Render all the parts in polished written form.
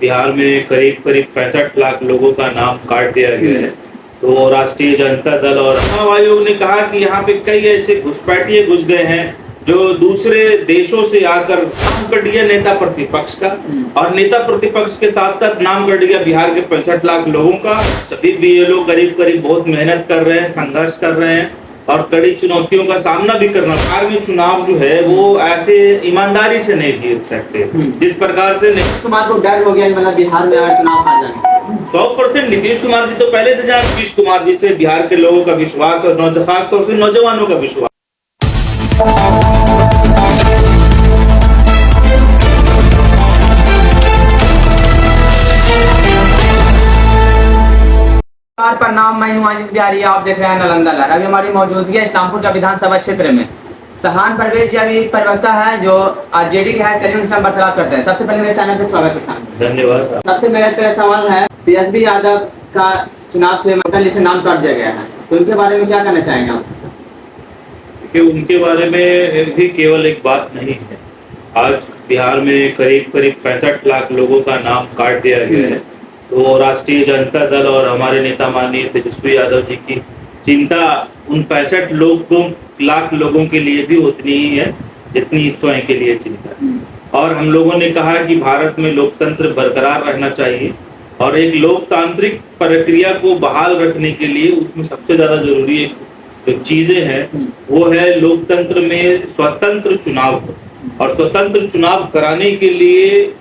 बिहार में करीब करीब 65 लाख लोगों का नाम काट दिया गया है। तो राष्ट्रीय जनता दल और चुनाव आयोग ने कहा कि यहाँ पे कई ऐसे घुसपैठिए घुस गए हैं जो दूसरे देशों से आकर नाम कट गया नेता प्रतिपक्ष का, और नेता प्रतिपक्ष के साथ साथ नाम कट गया बिहार के 65 लाख लोगों का। सभी बीएलओ करीब करीब बहुत मेहनत कर रहे हैं, संघर्ष कर रहे हैं और कड़ी चुनौतियों का सामना भी करना। बिहार में चुनाव जो है वो ऐसे ईमानदारी से नहीं जीत सकते जिस प्रकार से नीतीश कुमार को डर हो गया, मतलब बिहार में अगर चुनाव हार जाएंगे 100%। नीतीश कुमार जी तो पहले से जान, नीतीश कुमार जी से बिहार के लोगों का विश्वास और खासतौर से नौजवानों का विश्वास। प्रणाम, मैं हूं आशीष बिहारी, आप देख रहे हैं नालंदा लहर। अभी हमारी मौजूदगी है इस्लामपुर का विधानसभा क्षेत्र में। सहान परवेज जी अभी प्रवक्ता है जो आरजेडी के है, चलिए उनसे हम वार्तालाप करते हैं। सबसे पहले मेरे चैनल पे स्वागत है। धन्यवाद। सबसे मेरा पहला सवाल है, तेजस्वी यादव का चुनाव से मंडल से नाम काट दिया गया है, तो उनके बारे में क्या कहना चाहेंगे आप? कि उनके बारे में भी केवल एक बात नहीं है। आज बिहार में करीब करीब 65 लाख लोगों का नाम काट दिया गया है। तो राष्ट्रीय जनता दल और हमारे नेता माननीय तेजस्वी यादव जी की चिंता उन 65 लाख लोगों के लिए भी उतनी ही है जितनी स्वयं के लिए चिंता है। और हम लोगों ने कहा कि भारत में लोकतंत्र बरकरार रहना चाहिए और एक लोकतांत्रिक प्रक्रिया को बहाल रखने के लिए उसमें सबसे ज्यादा जरूरी जो चीजें हैं वो है लोकतंत्र में स्वतंत्र चुनाव। और स्वतंत्र चुनाव कराने के लिए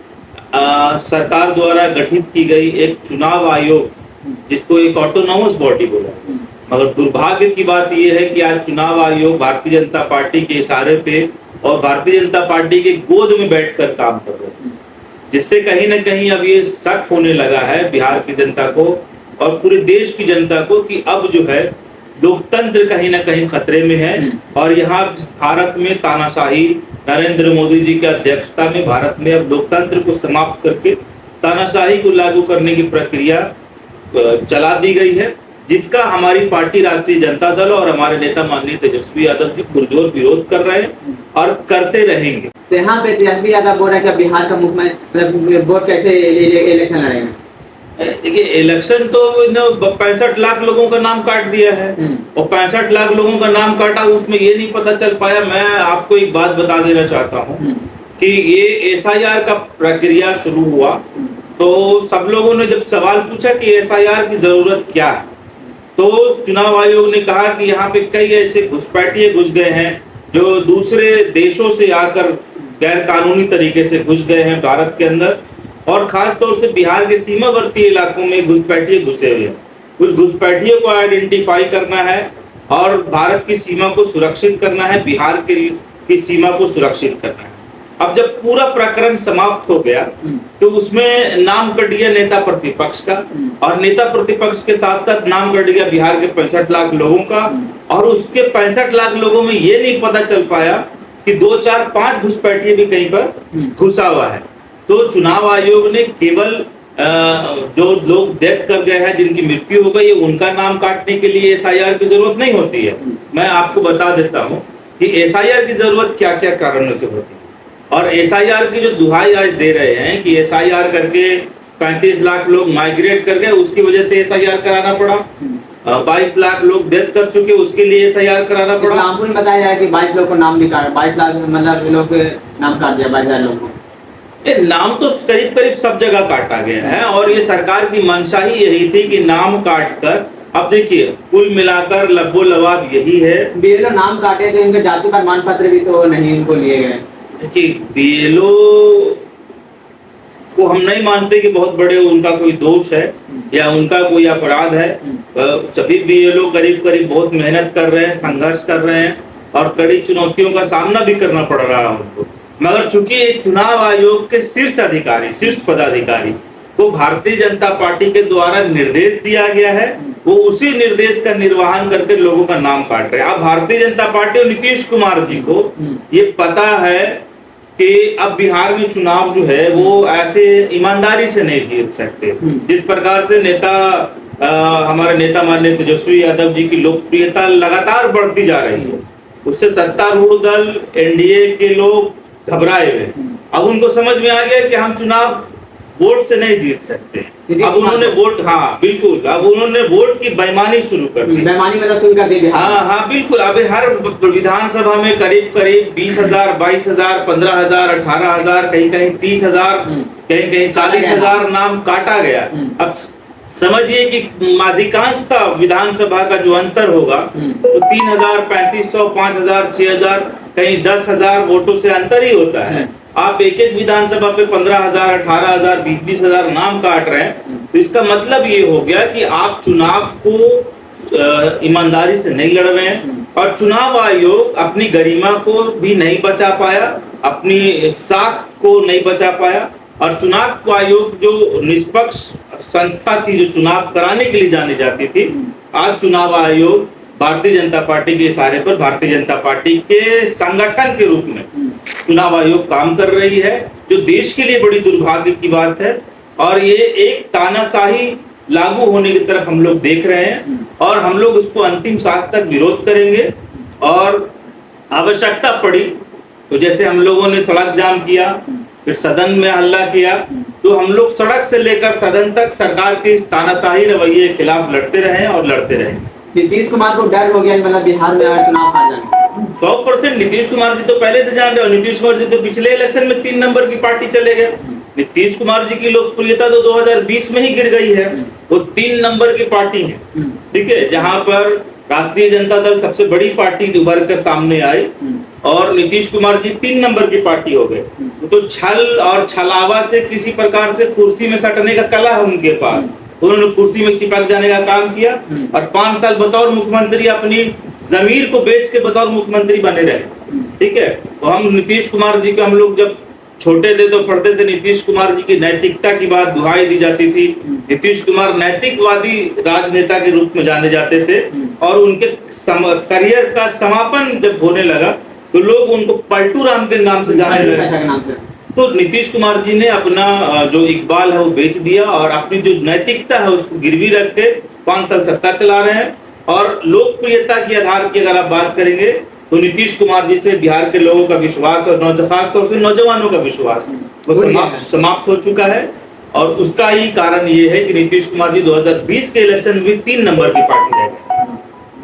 सरकार द्वारा गठित की गई एक चुनाव आयोग, जिसको एक ऑटोनॉमस बॉडी बोला, मगर दुर्भाग्य की बात यह है कि आज चुनाव आयोग भारतीय जनता पार्टी के इशारे पे और भारतीय जनता पार्टी के गोद में बैठकर काम कर रहे हैं, जिससे कहीं ना कहीं अब ये शक होने लगा है बिहार की जनता को और पूरे देश की जनता को कि अब जो है लोकतंत्र कहीं ना कहीं खतरे में है। और यहाँ भारत में तानाशाही, नरेंद्र मोदी जी की अध्यक्षता में भारत में अब लोकतंत्र को समाप्त करके तानाशाही को लागू करने की प्रक्रिया चला दी गई है, जिसका हमारी पार्टी राष्ट्रीय जनता दल और हमारे नेता माननीय तेजस्वी यादव जी पुरजोर विरोध कर रहे हैं और करते रहेंगे। तो यहाँ पे तेजस्वी यादव बोल रहे हैं कि बिहार का मुख्यमंत्री वोट कैसे इलेक्शन लड़ेंगे? देखिए, इलेक्शन तो 65 लाख लोगों का नाम काट दिया है और 65 लाख लोगों का नाम काटा, उसमें ये नहीं पता चल पाया। मैं आपको एक बात बता देना चाहता हूँ कि ये एसआईआर का प्रक्रिया शुरू हुआ तो सब लोगों ने जब सवाल पूछा कि एसआईआर की जरूरत क्या है, तो चुनाव आयोग ने कहा कि यहाँ पे कई ऐसे घुसपैठिए घुस गए हैं जो दूसरे देशों से आकर गैर कानूनी तरीके से घुस गए हैं भारत के अंदर, और खास तौर से बिहार के सीमावर्ती इलाकों में घुसपैठिए घुसे हुए हैं। उस घुसपैठियों को आइडेंटिफाई करना है और भारत की सीमा को सुरक्षित करना है, बिहार की सीमा को सुरक्षित करना है। अब जब पूरा प्रकरण समाप्त हो गया तो उसमें नाम कट गया नेता प्रतिपक्ष का, और नेता प्रतिपक्ष के साथ साथ नाम कट गया बिहार के 65 लाख लोगों का, और उसके 65 लाख लोगों में ये नहीं पता चल पाया कि 2, 4, 5 घुसपैठिए भी कहीं पर घुसा हुआ है। तो चुनाव आयोग ने केवल जो लोग डेथ कर गए हैं, जिनकी मृत्यु हो गई है, उनका नाम काटने के लिए एसआईआर की जरूरत नहीं होती है। मैं आपको बता देता हूं कि एसआईआर की जरूरत क्या क्या कारणों से होती है, और एसआईआर की जो दुहाई आज दे रहे हैं कि एसआईआर करके 35 लाख लोग माइग्रेट कर गए, उसकी वजह से एसआईआर कराना पड़ा। 22 लाख लोग डेथ कर चुके, उसके लिए एसआईआर कराना पड़ा। इस्लामपुर में बताया जाए कि 22 लोग को नाम नहीं काटा, 22 लाख मतलब लोग नाम काट दिया, 22,000 लोग को। ये नाम तो करीब करीब सब जगह काटा गया है और ये सरकार की मंशा ही यही थी कि नाम काट कर, अब देखिए कुल मिलाकर लब्बो लवाब यही है। बीएलओ नाम काटे थे, उनके जाति प्रमाण पत्र भी तो नहीं उनको लिए गए। देखिए, बीएलओ को हम नहीं मानते कि बहुत बड़े उनका कोई दोष है या उनका कोई अपराध है। सभी बीएलओ करीब करीब बहुत मेहनत कर रहे हैं, संघर्ष कर रहे हैं और कड़ी चुनौतियों का सामना भी करना पड़ रहा है उनको। मगर चूंकि चुनाव आयोग के शीर्ष पदाधिकारी को भारतीय जनता पार्टी के द्वारा निर्देश दिया गया है, वो उसी निर्देश का निर्वहन करके लोगों का नाम काट रहे हैं। अब भारतीय जनता पार्टी और नीतीश कुमार जी को ये पता है कि अब बिहार में चुनाव जो है वो ऐसे ईमानदारी से नहीं जीत सकते जिस प्रकार से हमारे नेता माननीय तेजस्वी यादव जी की लोकप्रियता लगातार बढ़ती जा रही है। उससे सत्तारूढ़ दल, एनडीए के लोग घबराए हुए। अब उनको समझ में आ गया कि हम चुनाव वोट से नहीं जीत सकते। नीतीश अब कुमार उन्होंने वोट, हाँ बिल्कुल, अब उन्होंने वोट की बेईमानी शुरू कर दी। बेईमानी मतलब शुरू कर दी बिहार में। हाँ हाँ बिल्कुल। अभी हर विधानसभा में करीब करीब 20,000, 22,000, 15,000, 18,000, कहीं कहीं 30,000, कहीं कहीं 40,000 नाम काटा गया। अब समझिए कि अधिकांशतः विधानसभा का जो अंतर होगा तो 3,000, 3,500, 5,000, 6,000, कहीं 10,000 वोटों से अंतर ही होता है। आप एक एक विधानसभा पे 15,000, 18,000, 20,000 नाम काट रहे हैं, तो इसका मतलब ये हो गया कि आप चुनाव को ईमानदारी से नहीं लड़ रहे हैं, और चुनाव आयोग अपनी गरिमा को भी नहीं बचा पाया, अपनी साख को नहीं बचा पाया। और चुनाव आयोग जो निष्पक्ष संस्था थी, जो चुनाव कराने के लिए जानी जाती थी, आज चुनाव आयोग भारतीय जनता पार्टी के इशारे पर भारतीय जनता पार्टी के संगठन के रूप में चुनाव आयोग काम कर रही है, जो देश के लिए बड़ी दुर्भाग्य की बात है। और ये एक तानाशाही लागू होने की तरफ हम लोग देख रहे हैं, और हम लोग उसको अंतिम सांस तक विरोध करेंगे। और आवश्यकता पड़ी तो जैसे हम लोगों ने सड़क जाम किया, फिर सदन में हल्ला किया, तो हम लोग सड़क से लेकर सदन तक सरकार के इस तानाशाही रवैये के खिलाफ लड़ते रहे और लड़ते रहे। नीतीश कुमार को डर हो गया मतलब बिहार में अगर चुनाव हार जाएंगे? 100% नीतीश कुमार जी तो पहले से जान रहे हो। नीतीश कुमार जी तो पिछले इलेक्शन में 3 नंबर की पार्टी चले गए। नीतीश कुमार जी की लोकप्रियता तो 2020 में ही गिर गई है। वो 3 नंबर की पार्टी है, ठीक है, जहां पर राष्ट्रीय जनता दल सबसे बड़ी पार्टी उभर कर सामने आई, और नीतीश कुमार जी 3 नंबर की पार्टी हो गए। तो छल और छलावा से किसी प्रकार से कुर्सी में सटने का कला है उनके पास। उन्होंने कुर्सी में चिपक जाने का काम किया, और 5 साल बतौर मुख्यमंत्री अपनी जमीर को बेच के बतौर मुख्यमंत्री बने रहे, ठीक है। तो हम नीतीश कुमार जी को, हम लोग जब छोटे थे तो पढ़ते थे, नीतीश कुमार जी की नैतिकता की बात दुहाई दी जाती थी। नीतीश कुमार नैतिकवादी राजनेता के रूप में जाने जाते थे, और उनके करियर का समापन जब होने लगा तो लोग उनको पलटू राम के नाम से जाने लगे। तो नीतीश कुमार जी ने अपना जो इकबाल है वो बेच दिया, और अपनी जो नैतिकता है उसको गिरवी रख के 5 साल सत्ता चला रहे हैं। और लोकप्रियता के आधार की अगर आप बात करेंगे तो नीतीश कुमार जी से बिहार के लोगों का विश्वास, और खासतौर से नौजवानों का विश्वास वो समाप्त हो चुका है। और उसका ही कारण ये है कि नीतीश कुमार जी 2020 के इलेक्शन में 3 नंबर की पार्टी रह गए।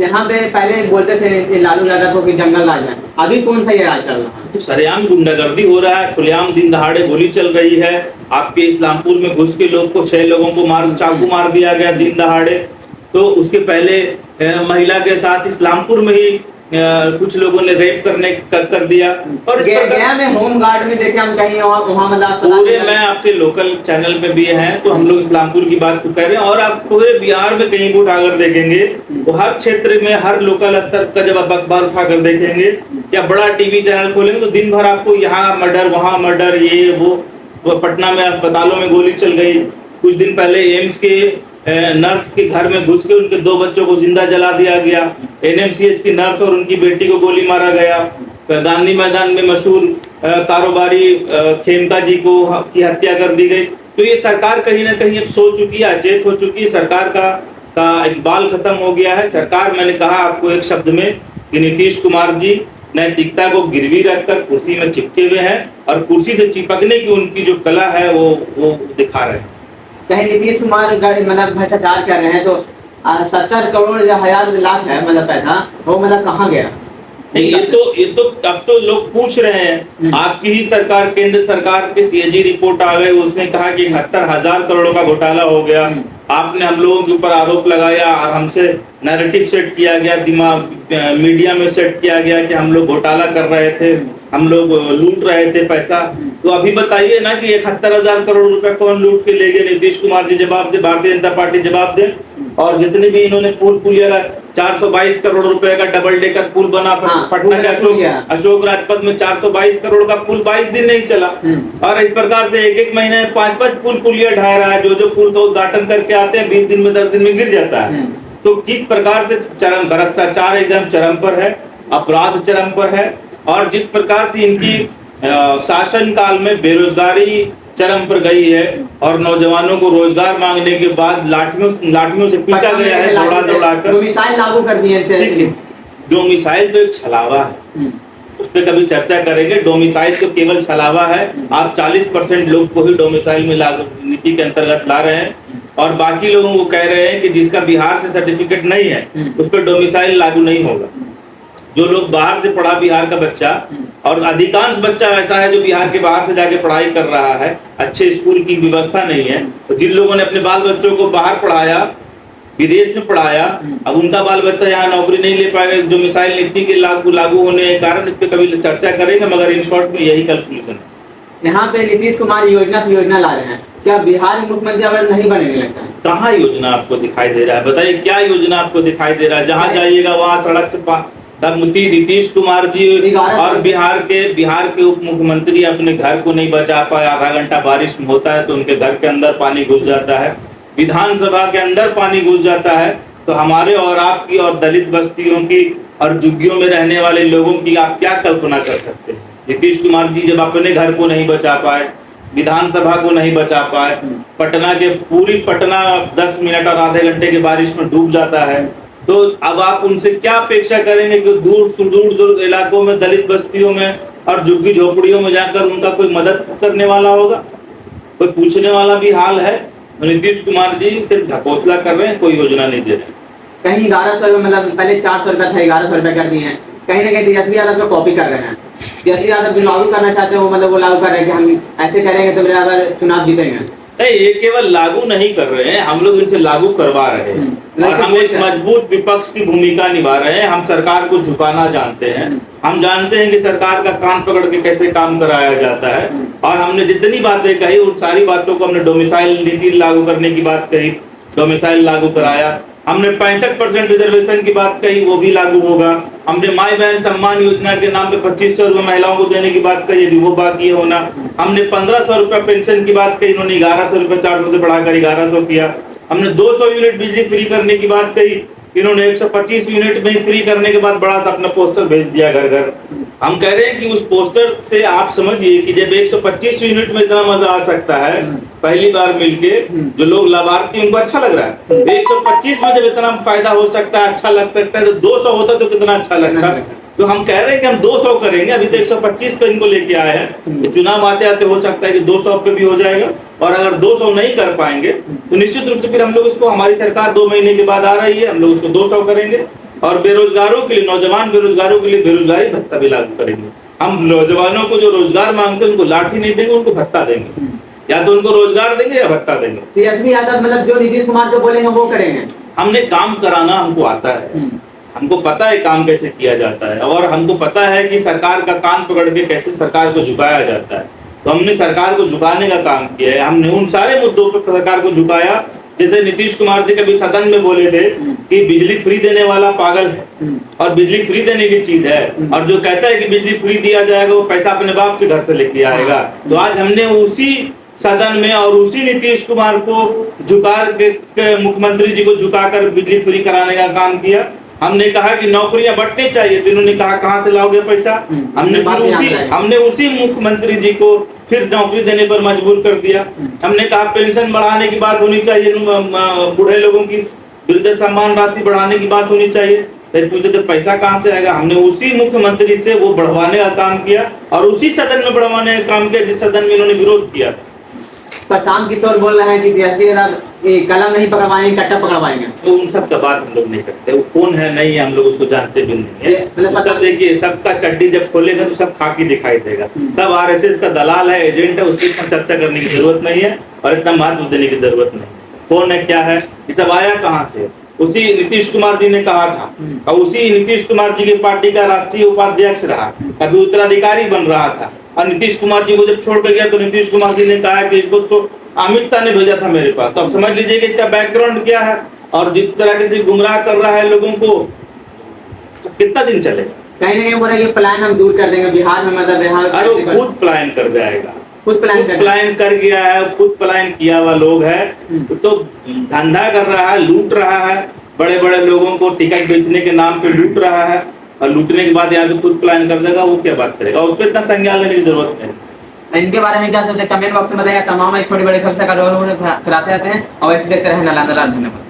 यहाँ पे पहले बोलते थे लालू यादव को कि जंगल राज है, अभी कौन सा ये राज चल रहा है? तो सरेआम गुंडागर्दी हो रहा है, खुलेआम दिन दहाड़े गोली चल रही है। आपके इस्लामपुर में घुस के लोग को 6 लोगों को चाकू मार दिया गया दिन दहाड़े। तो उसके पहले महिला के साथ इस्लामपुर में ही कुछ लोगों ने रेप कर दिया। और गया में होम गार्ड में देखे हम कहीं, वहाँ मतलब पूरे मैं आपके लोकल चैनल पे भी हैं, तो हम लोग इस्लामपुर की बात को कह रहे हैं। और आप पूरे बिहार में कहीं भी उठाकर देखेंगे, वो हर क्षेत्र में हर लोकल स्तर का जब आप अखबार उठाकर देखेंगे या बड़ा टीवी चैनल खोलेंगे तो दिन भर आपको यहाँ मर्डर, वहाँ मर्डर, ये वो। पटना में अस्पतालों में गोली चल गई। कुछ दिन पहले एम्स के नर्स के घर में घुस के उनके 2 बच्चों को जिंदा जला दिया गया। एनएमसीएच की नर्स और उनकी बेटी को गोली मारा गया। गांधी मैदान में मशहूर कारोबारी खेमका जी को की हत्या कर दी गई। तो ये सरकार कहीं ना कहीं अब सो चुकी है, अचेत हो चुकी है। सरकार का इकबाल खत्म हो गया है। सरकार, मैंने कहा आपको एक शब्द में कि नीतीश कुमार जी नैतिकता को गिरवी रखकर कुर्सी में चिपके हुए हैं, और कुर्सी से चिपकने की उनकी जो कला है वो दिखा रहे हैं। कहीं नीतीश कुमार मतलब भ्रष्टाचार कर रहे हैं, तो 70 करोड़ या 1,000 लाख है मतलब पैसा, वो मतलब कहाँ गया? ये तो अब तो लोग पूछ रहे हैं। आपकी ही सरकार, केंद्र सरकार के सीएजी रिपोर्ट आ गए, उसने कहा कि 71,000 करोड़ का घोटाला हो गया। आपने हम लोगों के ऊपर आरोप लगाया और हमसे नैरेटिव सेट किया गया, दिमाग मीडिया में सेट किया गया कि हम लोग घोटाला कर रहे थे, हम लोग लूट रहे थे पैसा। तो अभी बताइए ना कि 71,000 करोड़ रुपए कौन लूट के ले गए? नीतीश कुमार जी जवाब दे, भारतीय जनता पार्टी जवाब दे। और जितने भी इन्होंने पुल पुलिया का 422 करोड़ रुपए का डबल डेकर पुल बना पटना के अशोक राजपथ में 422 करोड़ का पुल 22 दिन नहीं चला। और इस प्रकार से एक महीने में 5 पुल पुलिया ढा रहा है। जो पुल का उद्घाटन करके आते हैं 20 दिन में 10 दिन में गिर जाता है। तो किस प्रकार से चरम भ्रष्टाचार एकदम चरम पर है, अपराध चरम पर है। और जिस प्रकार से इनकी शासन काल में बेरोजगारी चरम पर गई है, और नौजवानों को रोजगार मांगने के बाद लाठियों से पीटा गया है, दौड़ा कर। मिसाइल लागू कर दिए थे। जो मिसाइल तो एक छलावा है, उस पर कभी चर्चा करेंगे। डोमिसाइल तो केवल छलावा है, आप 40% लोग को ही डोमिसाइल में लागू नीति के अंतर्गत ला रहे हैं और बाकी लोगों को कह रहे हैं कि जिसका बिहार से सर्टिफिकेट नहीं है उस पर डोमिसाइल लागू नहीं होगा। जो लोग बाहर से पढ़ा बिहार का बच्चा, और अधिकांश बच्चा ऐसा है जो बिहार के बाहर से जाके पढ़ाई कर रहा है, अच्छे स्कूल की व्यवस्था नहीं है, तो जिन लोगों ने अपने बाल बच्चों को बाहर पढ़ाया, विदेश में पढ़ाया, अब उनका बाल बच्चा यहाँ नौकरी नहीं ले पाएगा जो मिसाइल नीति के लागू होने के कारण। इस पे कभी चर्चा करेंगे, मगर इन शॉर्ट में यही कंक्लूजन है। यहाँ पे नीतीश कुमार योजना ला रहे हैं, क्या बिहार में मुख्यमंत्री अगर नहीं बनेंगे लगता है? कहाँ योजना आपको दिखाई दे रहा है? बताइए क्या योजना आपको दिखाई दे रहा है? जहाँ जाइएगा वहाँ सड़क से नीतीश कुमार जी और बिहार के उप मुख्यमंत्री अपने घर को नहीं बचा पाए। आधा घंटा बारिश में होता है तो उनके घर के अंदर पानी घुस जाता है, विधानसभा के अंदर पानी घुस जाता है। तो हमारे और आपकी और दलित बस्तियों की और झुग्गियों में रहने वाले लोगों की आप क्या कल्पना कर सकते हैं? नीतीश कुमार जी जब अपने घर को नहीं बचा पाए, विधानसभा को नहीं बचा पाए, पूरी पटना 10 मिनट और आधे घंटे के बारिश में डूब जाता है, तो अब आप उनसे क्या अपेक्षा करेंगे कि दूर इलाकों में, दलित बस्तियों में और झुग्गी झोपड़ियों में जाकर उनका कोई मदद करने वाला होगा? कोई पूछने वाला भी हाल है? नीतीश कुमार जी सिर्फ ढकोसला कर रहे हैं, कोई योजना नहीं दे रहे। कहीं 1100 रुपये, मतलब पहले 400 रुपये था, 1100 रुपये कर दिए हैं। कहीं ना कहीं तेजस्वी यादव को कॉपी कर रहे हैं। तेजस्वी यादव जो लागू करना चाहते हैं वो मतलब वो लागू कर रहे हैं कि हम ऐसे करेंगे तो मेरा अगर चुनाव जीतेंगे। नहीं, ये केवल लागू नहीं कर रहे हैं, हम लोग इनसे लागू करवा रहे हैं और हम एक मजबूत विपक्ष की भूमिका निभा रहे हैं। हम सरकार को झुकाना जानते हैं, हम जानते हैं कि सरकार का कान पकड़ के कैसे काम कराया जाता है। और हमने जितनी बातें कही उन सारी बातों को, हमने डोमिसाइल नीति लागू करने की बात कही, डोमिसाइल लागू कराया। हमने 65% रिजर्वेशन की बात कही, वो भी लागू होगा। हमने माई बहन सम्मान योजना के नाम पे 2500 रुपये महिलाओं को देने की बात कही, अभी वो बाकी है होना। हमने 1500 रुपये पेंशन की बात कही, इन्होंने 1100 रुपये 400 से बढ़ाकर 1100 किया। हमने 200 यूनिट बिजली फ्री करने की बात कही, इन्होंने 125 यूनिट में फ्री करने के बाद बड़ा सा अपना पोस्टर भेज दिया घर घर। हम कह रहे हैं कि उस पोस्टर से आप समझिए कि जब 125 यूनिट में इतना मजा आ सकता है, पहली बार मिलके जो लोग लाभार्थी उनको अच्छा लग रहा है, 125 में जब इतना फायदा हो सकता है, अच्छा लग सकता है, तो 200 होता तो कितना अच्छा लगता है। तो हम कह रहे हैं कि हम 200 करेंगे, अभी तो 125 पे इनको लेके आए हैं। चुनाव आते आते हो सकता है कि 200 पे भी हो जाएगा, और अगर 200 नहीं कर पाएंगे तो निश्चित रूप से फिर हम लोग इसको, हमारी सरकार 2 महीने के बाद आ रही है, हम लोग उसको 200 करेंगे। और बेरोजगारों के लिए, नौजवान बेरोजगारों के लिए बेरोजगारी भत्ता भी लागू करेंगे। हम नौजवानों को जो रोजगार मांगते हैं उनको लाठी नहीं देंगे, उनको भत्ता देंगे, या तो उनको रोजगार देंगे या भत्ता देंगे। तेजस्वी यादव मतलब जो नीतीश कुमार को बोलेंगे वो करेंगे। हमने काम कराना हमको आता है, हमको पता है काम कैसे किया जाता है, और हमको पता है कि सरकार का कान पकड़ के कैसे सरकार को झुकाया जाता है। तो हमने सरकार को झुकाने का काम किया है। हमने उन सारे मुद्दों पर सरकार को झुकाया, जैसे नीतीश कुमार जी कभी सदन में बोले थे कि बिजली फ्री देने वाला पागल है, और बिजली फ्री देने की चीज है, और जो कहता है कि बिजली फ्री दिया जाएगा वो पैसा अपने बाप के घर से लेके आएगा। तो आज हमने उसी सदन में और उसी नीतीश कुमार को झुका के, मुख्यमंत्री जी को झुकाकर बिजली फ्री कराने का काम किया। हमने कहा कि नौकरियां बढ़नी चाहिए, तो इन्होंने कहा कहां से लाओगे पैसा? हमने उसी मुख्यमंत्री जी को फिर नौकरी देने पर मजबूर कर दिया। हमने कहा पेंशन बढ़ाने की बात होनी चाहिए, बूढ़े लोगों की वृद्ध सम्मान राशि बढ़ाने की बात होनी चाहिए, तो पैसा कहां से आएगा? हमने उसी मुख्यमंत्री से वो बढ़वाने का काम किया, और उसी सदन में बढ़वाने का काम किया जिस सदन में इन्होंने विरोध किया। प्रशांत किशोर बोल रहे हैं कि तेजस्वी यादव कलम नहीं पकड़वाएंगे, कट्टा पकड़वाएंगे। तो उन सब का बात हम लोग नहीं करते, वो कौन है नहीं है हम लोग उसको जानते भी नहीं है। सब देखिए, सबका चड्डी जब खोलेगा तो सब खाकी दिखाई देगा। सब आरएसएस का दलाल है, एजेंट है, उससे इतना चर्चा करने की जरूरत नहीं है और इतना महत्व देने की जरूरत नहीं है। कौन है, क्या है, ये सब आया कहाँ से? उसी नीतीश कुमार जी ने कहा था, और उसी नीतीश कुमार जी की पार्टी का राष्ट्रीय उपाध्यक्ष रहा, कभी उत्तराधिकारी बन रहा था। और नीतीश कुमार जी को जब छोड़ कर गया तो नीतीश कुमार जी ने कहा कि इसको तो अमित शाह ने भेजा था मेरे पास। तो अब समझ लीजिए कि इसका बैकग्राउंड क्या है, और जिस तरह से गुमराह कर रहा है लोगों को, तो कितना दिन चलेगा? कहीं ना कहीं बोल रहे हैं प्लान हम दूर कर देंगे बिहार में, मतलब बिहार खुद प्लान कर जाएगा, खुद प्लान कर गया है, खुद प्लान किया हुआ लोग है। तो धंधा कर रहा है, लूट रहा है, बड़े बड़े लोगों को टिकट बेचने के नाम पे लूट रहा है, और लूटने के बाद यहाँ से खुद प्लान कर देगा, वो क्या बात करेगा? उस पर इतना संज्ञान लेने की जरूरत नहीं। इनके बारे में क्या सोचते हैं कमेंट बॉक्स में बताइए। तमाम छोटी बड़ी खबर से कराते रहते हैं और ऐसे देखते रहे नालंदा लाइव। धन्यवाद।